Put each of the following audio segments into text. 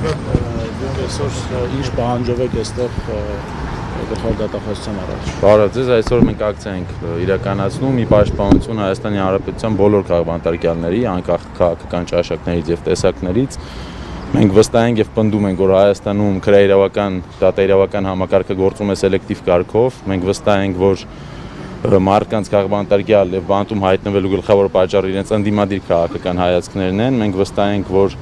Ինչ պահանջով եք այստեղ գլխավոր դատախազության առաջ։ Բարև ձեզ, այսօր մենք ակցիա ենք իրականացնում ի պաշտպանություն Հայաստանի Հանրապետության բոլոր քաղաքապետարյանների, անկախ քաղաքական ճաշակներից եւ տեսակներից։ Մենք վստահ ենք եւ պնդում ենք, որ Հայաստանում քրեաիրավական, դատաիրավական համակարգը գործում է սելեկտիվ կարգով։ Մենք վստահ ենք, որ մարդկանց քաղաքապետարյալ եւ բանտում հայտնվելու գլխավոր պատճառը իրենց ընդդիմադիր քաղաքական հայացքներն են։ Մենք վստահ ենք, որ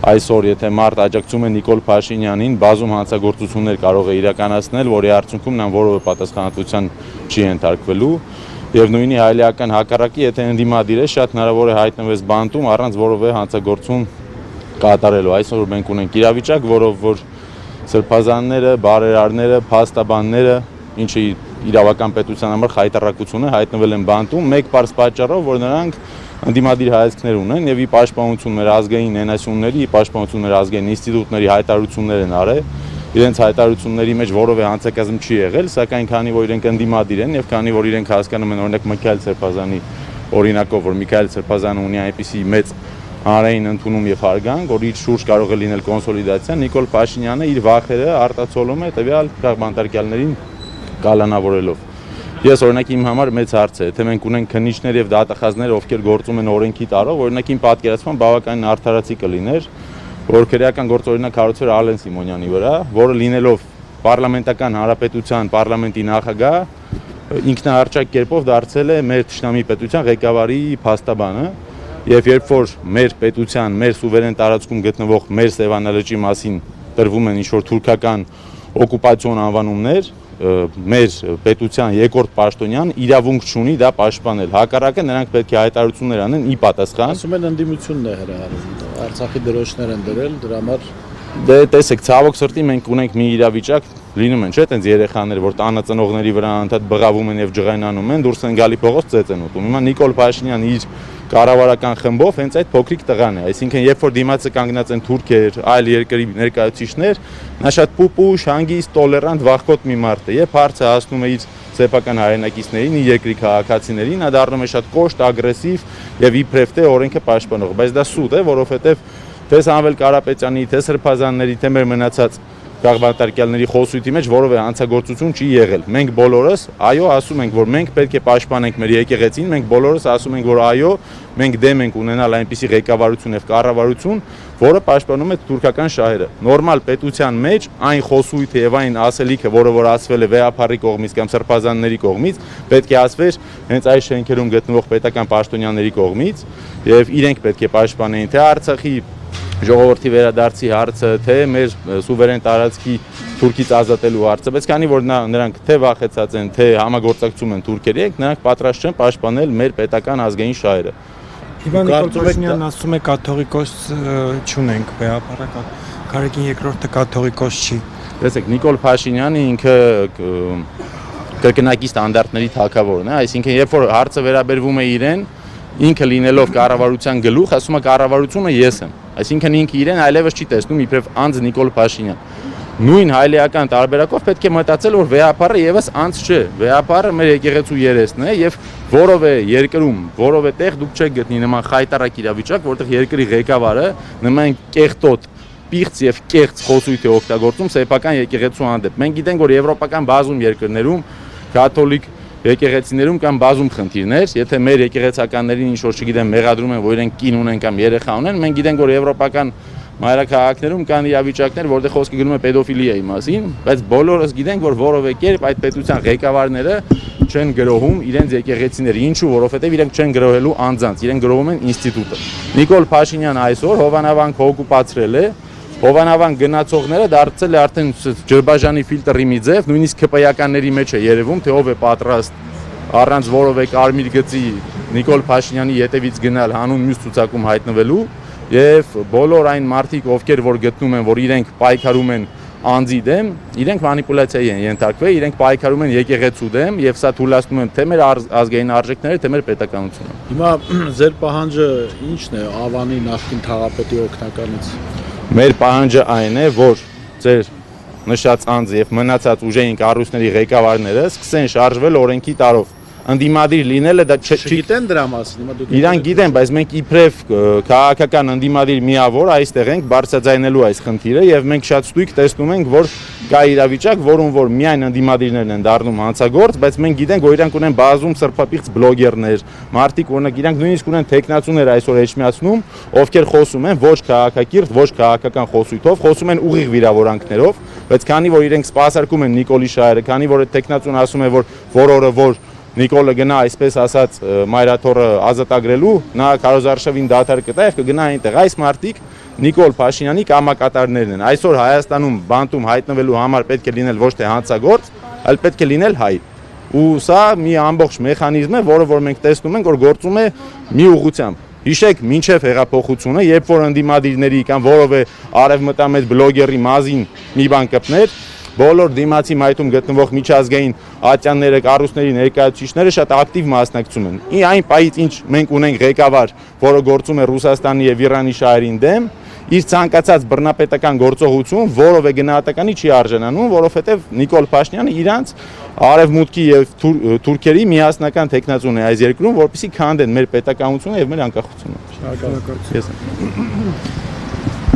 այսօր եթե մարդ աջակցում է Նիկոլ Փաշինյանին, բազում հանցագործություններ կարող է իրականացնել, որի արդյունքում նա որևէ պատասխանատվության չի ենթարկվելու եւ նույնի հայլիական հակառակի, եթե ընդդիմադիր է, շատ հնարավոր է հայտնվես բանտում առանց որևէ հանցագործություն կատարելու։ Այսօր մենք ունենք իրավիճակ, որով որ սրբազանները, բարերարները, փաստաբանները, ինչը իրավական պետության համար խայտարակություն է, հայտնվել են բանտում մեկ պարզ պատճառով, որ նրանք ընդդիմադիր հայացքներ ունեն եւ ի պաշտպանություն մեր ազգային նենասյունների, ի պաշտպանություն մեր ազգային ինստիտուտների հայտարարություններ են արել։ Իրենց հայտարարությունների մեջ որևէ հանցակազմ չի եղել, սակայն քանի որ իրենք ընդդիմադիր են եւ քանի որ իրենք հասկանում են օրինակ Միքայել Սրբազանի օրինակով, որ Միքայել Սրբազանը ունի այնպիսի մեծ հանրային ընդունում եւ հարգանք, որ իր շուրջ կարող է լինել կոնսոլիդացիա, Նիկոլ Փաշինյանը իր վախերը արտացոլում է տվյալ քաղաքապետարյաններին կալանավորելով։ Ես օրինակ իմ համար մեծ հարց է, թե մենք ունենք քննիչներ եւ դատախազներ, ովքեր գործում են օրենքի տարով, օրինակ իմ պատկերացման բավականին արդարացի կլիներ, որ քրեական գործօրինակ հարուցեր Ալեն Սիմոնյանի վրա, որը լինելով պարլամենտական հանրապետության պարլամենտի նախագահ, ինքնահարճակ կերպով դարձել է մեր թշնամի պետության ղեկավարի փաստաբանը, եւ երբ որ մեր պետության, մեր սուվերեն տարածքում գտնվող մեր Սևանա լճի մասին տրվում են ինչ-որ թուրքական օկուպացիոն անվանումներ, մեր պետության երկրորդ պաշտոնյան իրավունք չունի դա պաշտպանել։ Հակառակը նրանք պետք է հայտարարություններ անեն ի պատասխան։ Ասում են ընդդիմությունն է հրահարում, Արցախի դրոշներ են դրել, դրա համար դե տեսեք, ցավոք սրտի մենք ունենք մի իրավիճակ, լինում են, չէ՞, տենց երեխաներ, որ տանը ծնողների վրա անդադ բղավում են եւ ջղայնանում են, դուրս են գալի փողոց ծեծ են ուտում։ Հիմա Նիկոլ Փաշինյանը իր կառավարական խմբով հենց այդ փոքրիկ տղան է, այսինքն երբ որ դիմացը կանգնած են թուրքեր, այլ երկրի ներկայացուցիչներ, նա շատ պուպուշ, հանգիստ, տոլերանտ, վախկոտ մի մարդ է, եւ հարցը հասնում է իր սեփական հայրենակիցներին, իր երկրի քաղաքացիներին, նա դառնում է շատ կոշտ, ագրեսիվ եւ իբրև թե օրենքը պաշտպանող, բայց դա սուտ է, որովհետեւ թե Սամվել Կարապետյանի, թե Սրբազանների, թե մեր մնացած քաղաքապետարյանների խոսույթի մեջ որևէ հանցագործություն չի եղել։ Մենք բոլորս այո ասում ենք, որ մենք պետք է պաշտպանենք մեր եկեղեցին, մենք բոլորս ասում ենք, որ այո, մենք դեմ ենք ունենալ այնպիսի ղեկավարություն եւ կառավարություն, որը պաշտպանում է թուրքական շահերը։ Նորմալ պետության մեջ այն խոսույթը եւ այն ասելիքը, որը որ ասվել է վեհապարի կողմից կամ սրբազանների կողմից, պետք է ասվեր հենց այս շենքերում գտնվող պետական պաշտոնյաների կողմից եւ իրենք պետք է պաշտպանեին թե Արցախի ժողովրդի վերադարձի հարցը, թե մեր սուվերեն տարածքի թուրքից ազատելու հարցը, բայց քանի որ նրանք թե վախեցած են, թե համագործակցում են թուրքերի հետ, նրանք պատրաստ չեն պաշտպանել մեր պետական ազգային շահերը։ Իվան Նիկոլ Փաշինյանն ասում է կաթողիկոս չունենք, վեհապարական Գարեգին II-ը կաթողիկոս չի։ Տեսեք, Նիկոլ Փաշինյանը ինքը կրկնակի ստանդարտների թագավորն է, այսինքն երբ որ հարցը վերաբերվում է իրեն, ինքը լինելով կառավարության գլուխ, ասում է կառավարությունը ես եմ։ Այսինքն ինքը իրեն այլևս չի տեսնում իբրև անձ Նիկոլ Փաշինյան։ Նույն հայլիական տարբերակով պետք է մտածել, որ վեհապարը եւս անձ չէ։ Վեհապարը մեր եկեղեցու երեսն է եւ որովե երկրում, որովե տեղ դուք չեք գտնի նման խայտարակ իրավիճակ, որտեղ երկրի ղեկավարը նման կեղտոտ, պիղծ եւ կեղծ խոսույթ է օգտագործում սեփական եկեղեցու հանդեպ։ Մենք գիտենք, որ եվրոպական բազում երկրներում կաթոլիկ եկեղեցիներում կան բազում խնդիրներ, եթե մեր եկեղեցականներին ինչ որ չգիտեմ մեղադրում են, որ իրենք կին ունեն կամ երեխա ունեն, մենք գիտենք, որ եվրոպական մայրաքաղաքներում կան իրավիճակներ, որտեղ խոսքը գնում է պետոֆիլիայի մասին, բայց բոլորս գիտենք, որ որևէ կերպ այդ պետության ղեկավարները չեն գրոհում իրենց եկեղեցիները, ինչու, որովհետև իրենք չեն գրոհելու անձանց, իրենք գրոհում են ինստիտուտը։ Նիկոլ Փաշինյանը այսօր Հովանավանքը օկուպացրել է, Հովանավան գնացողները դարձել է արդեն Ջրբաժանի ֆիլտրի մի ձև, նույնիսկ ԿՊ-ականների մեջ է երևում, թե ով է պատրաստ առանց որևէ կարմիր գծի Նիկոլ Փաշինյանի ետևից գնալ հանուն մյուս ցուցակում հայտնվելու եւ բոլոր այն մարդիկ, ովքեր որ գտնում են, որ իրենք պայքարում են անձի դեմ, իրենք մանիպուլյացիայի են ենթարկվել, իրենք պայքարում են եկեղեցու դեմ եւ սա թույլատնում են թե մեր ազգային արժեքները, թե մեր պետականությունը։ Հիմա ձեր պահանջը ի՞նչն է Ավանի նախկին թաղապետի օգնականից։ Մեր պահանջը այն է, որ ձեր նշած անձը եւ մնացած ուժային կառույցների ղեկավարները սկսեն շարժվել օրենքի տարով։ ընդդիմադիր լինելը դա Չգիտեն դրա մասին, հիմա դուք Իրանք գիտեն, բայց մենք իբրև քաղաքական ընդդիմադիր միավոր այստեղ ենք բարձրաձայնելու այս խնդիրը եւ մենք շատ ստույգ տեսնում ենք, որ կա իրավիճակ, որում որ միայն ընդդիմադիրներն են դառնում հանցագործ, բայց մենք գիտենք, որ իրանք ունեն բազում սրբապիղծ բլոգերներ, մարդիկ օրինակ իրանք նույնիսկ ունեն տեխնացուներ այսօր էջմիացնում, ովքեր խոսում են ոչ քաղաքակիրթ, ոչ քաղաքական խոսույթով, խոսում են ուղիղ վիրավորանքներով, բայց քանի որ իրենք սպասարկում են Նիկոլի շահերը, քանի որ այդ տեխնացուն ասում է, որ օրը որ Նիկոլը գնա այսպես ասած մայրաթորը ազատագրելու, նա Քարոզարշավին դադար կտա եւ կգնա այնտեղ։ Այս մարդիկ Նիկոլ Փաշինյանի կամակատարներն են։ Այսօր Հայաստանում բանտում հայտնվելու համար պետք է լինել ոչ թե հանցագործ, այլ պետք է լինել հայ։ Ու սա մի ամբողջ մեխանիզմ է, որը որ մենք տեսնում ենք, որ գործում է մի ուղղությամբ։ Հիշեք, մինչև հեղափոխությունը, երբ որ ընդդիմադիրների կամ որևէ արևմտամետ բլոգերի մազին մի բան կպներ, բոլոր դիմացի մայթում գտնվող միջազգային ատյանները, կառույցների ներկայացուցիչները շատ ակտիվ մասնակցում են։ Այն պահից ինչ մենք ունենք ղեկավար, որը գործում է Ռուսաստանի եւ Իրանի շահերին դեմ, իր ցանկացած բռնապետական գործողություն որովե գնահատականի չի արժանանում, որովհետեւ Նիկոլ Փաշինյանը իրանց արևմուտքի եւ թուրքերի միասնական տեխնացուն է այս երկրում, որպեսզի քանդեն մեր պետականությունը եւ մեր անկախությունը։ Շնորհակալություն։